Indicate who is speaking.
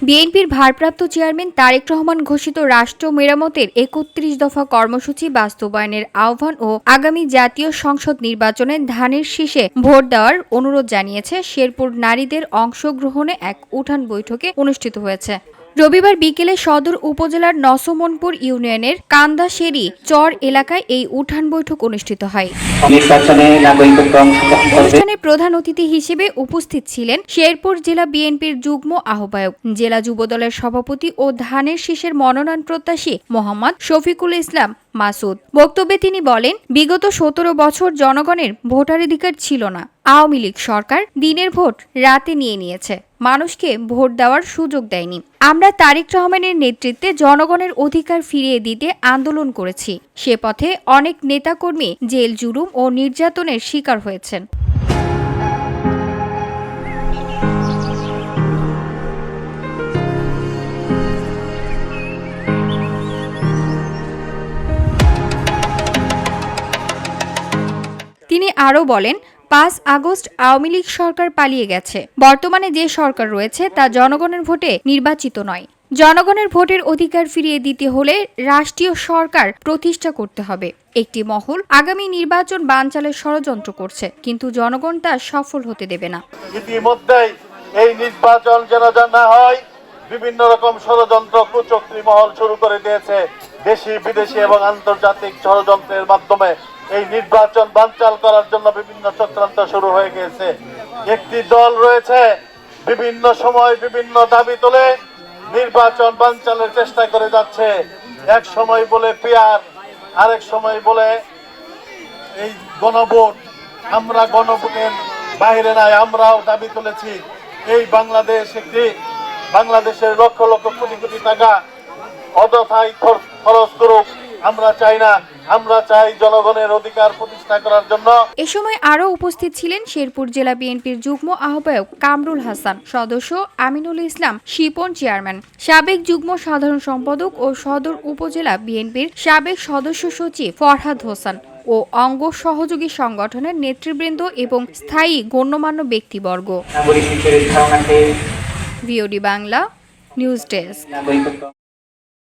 Speaker 1: বিএনপির ভারপ্রাপ্ত চেয়ারম্যান তারেক রহমান ঘোষিত রাষ্ট্র মেরামতের ৩১ দফা কর্মসূচি বাস্তবায়নের আহ্বান ও আগামী জাতীয় সংসদ নির্বাচনে ধানের শীষে ভোট দেওয়ার অনুরোধ জানিয়েছে শেরপুর নারীদের অংশগ্রহণে এক উঠান বৈঠকে অনুষ্ঠিত হয়েছে। রবিবার বিকেলে সদর উপজেলার নসমনপুর ইউনিয়নের কান্দাশেরি চর এলাকায় এই উঠান বৈঠক অনুষ্ঠিত হয়। অনুষ্ঠানে প্রধান অতিথি হিসেবে উপস্থিত ছিলেন শেরপুর জেলা বিএনপির যুগ্ম আহ্বায়ক, জেলা যুবদলের সভাপতি ও ধানের শীষের মনোনয়ন প্রত্যাশী মোহাম্মদ শফিকুল ইসলাম মাসুদ। বক্তব্যে তিনি বলেন, বিগত ১৭ বছর জনগণের ভোটাধিকার ছিল না। আওয়ামী লীগ সরকার দিনের ভোট রাতে নিয়েছে, মানুষকে ভোট দেওয়ার সুযোগ দেয়নি। আমরা তারেক রহমানের নেতৃত্বে জনগণের অধিকার ফিরিয়ে দিতে আন্দোলন করেছি। সে পথে অনেক নেতাকর্মী জেল জুলুম ও নির্যাতনের শিকার হয়েছেন। তিনি আরও বলেন, ৫ আগস্ট আওয়ামী লীগ সরকার পালিয়ে গেছে। বর্তমানে যে সরকার রয়েছে তা জনগণের ভোটে নির্বাচিত নয়। জনগণের ভোটের অধিকার ফিরিয়ে দিতে হলে রাষ্ট্রীয় সরকার প্রতিষ্ঠা করতে হবে। একটি মহল আগামী নির্বাচন বানচালের ষড়যন্ত্র করছে, কিন্তু জনগণ তা সফল হতে দেবে না।
Speaker 2: ইতিমধ্যেই এই নির্বাচন যেন না হয়, বিভিন্ন রকম ষড়যন্ত্র কুচক্রী মহল শুরু করে দিয়েছে। দেশি বিদেশি এবং আন্তর্জাতিক ষড়যন্ত্রের মাধ্যমে এই নির্বাচন বানচাল করার জন্য বিভিন্ন চক্রান্ত শুরু হয়ে গিয়েছে। একটি দল রয়েছে বিভিন্ন সময় বিভিন্ন দাবি তুলে নির্বাচন বানচালের চেষ্টা করে যাচ্ছে। এক সময় বলে পিয়ার, আরেক সময় বলে এই গণভোট। আমরা গণভোটের বাইরে নাই, আমরাও দাবি তুলেছি এই বাংলাদেশের লক্ষ লক্ষ কোটি কোটি টাকা অযথাই খরচ করুক। আমরা চাই না, আমরা চাই জনগণের অধিকার প্রতিষ্ঠা করার জন্য।
Speaker 1: এ সময় আরও উপস্থিত ছিলেন শেরপুর জেলা বিএনপির যুগ্ম আহ্বায়ক কামরুল হাসান, সদস্য আমিনুল ইসলাম শিপন, চেয়ারম্যান, সাবেক যুগ্ম সাধারণ সম্পাদক ও সদর উপজেলা বিএনপির সাবেক সদস্য সচিব ফরহাদ হোসেন ও অঙ্গ সহযোগী সংগঠনের নেতৃবৃন্দ এবং স্থায়ী গণ্যমান্য ব্যক্তিবর্গ। VOD Bangla news desk.